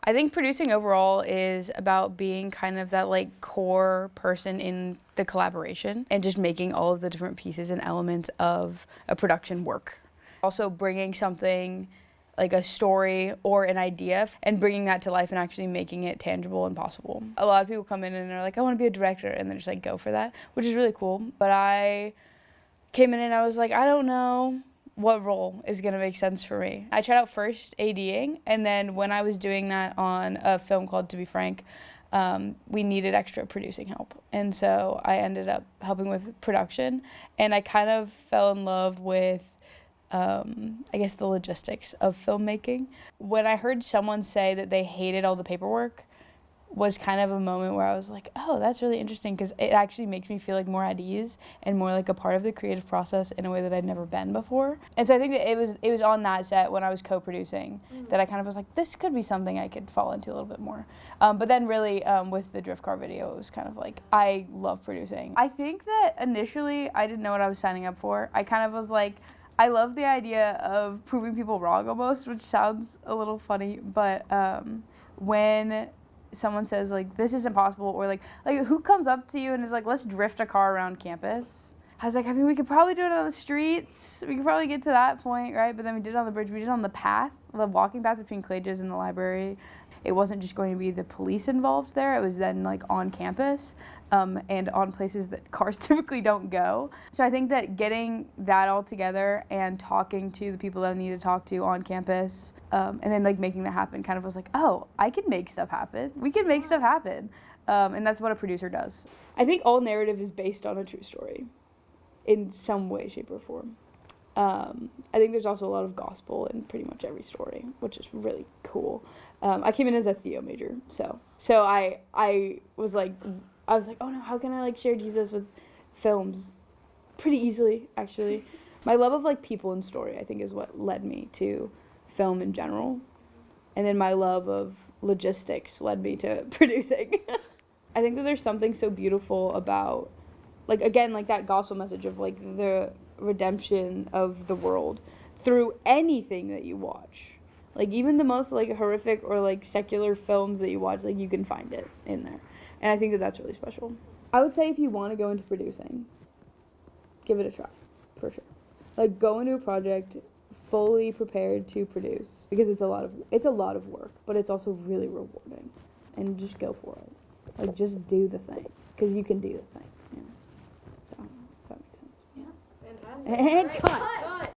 I think producing overall is about being kind of that like core person in the collaboration and just making all of the different pieces and elements of a production work. Also bringing something like a story or an idea and bringing that to life and actually making it tangible and possible. A lot of people come in and are like, I want to be a director, and then just like go for that, which is really cool. But I came in and I was like, I don't know what role is gonna make sense for me. I tried out first ADing, and then when I was doing that on a film called To Be Frank, we needed extra producing help. And so I ended up helping with production, and I kind of fell in love with I guess the logistics of filmmaking. When I heard someone say that they hated all the paperwork was kind of a moment where I was like, oh, that's really interesting, because it actually makes me feel like more at ease and more like a part of the creative process in a way that I'd never been before. And so I think that it was on that set when I was co-producing that I kind of was like, this could be something I could fall into a little bit more. But then really with the drift car video, it was kind of like, I love producing. I think that initially I didn't know what I was signing up for. I kind of was like, I love the idea of proving people wrong almost, which sounds a little funny, but when someone says like, this is impossible, or like who comes up to you and is like, let's drift a car around campus? I was like, I mean, we could probably do it on the streets. We could probably get to that point, right? But then we did it on the bridge. We did it on the path, the walking path between Clages and the library. It wasn't just going to be the police involved there. It was then like on campus and on places that cars typically don't go. So I think that getting that all together and talking to the people that I need to talk to on campus and then like making that happen kind of was like, oh, I can make stuff happen. We can make stuff happen. And that's what a producer does. I think all narrative is based on a true story in some way, shape, or form. I think there's also a lot of gospel in pretty much every story, which is really cool. I came in as a theo major, so I was like, oh no, how can I like share Jesus with films? Pretty easily, actually. My love of like people and story, I think, is what led me to film in general, and then my love of logistics led me to producing. I think that there's something so beautiful about, like, again, like that gospel message of like the redemption of the world through anything that you watch. Like even the most like horrific or like secular films that you watch, like you can find it in there. And I think that that's really special. I would say if you want to go into producing, give it a try, for sure. Like go into a project fully prepared to produce, because it's a lot of work, but it's also really rewarding. And just go for it. Like just do the thing, because you can do the thing. Yeah. So, if that makes sense. Yeah. Fantastic. And cut.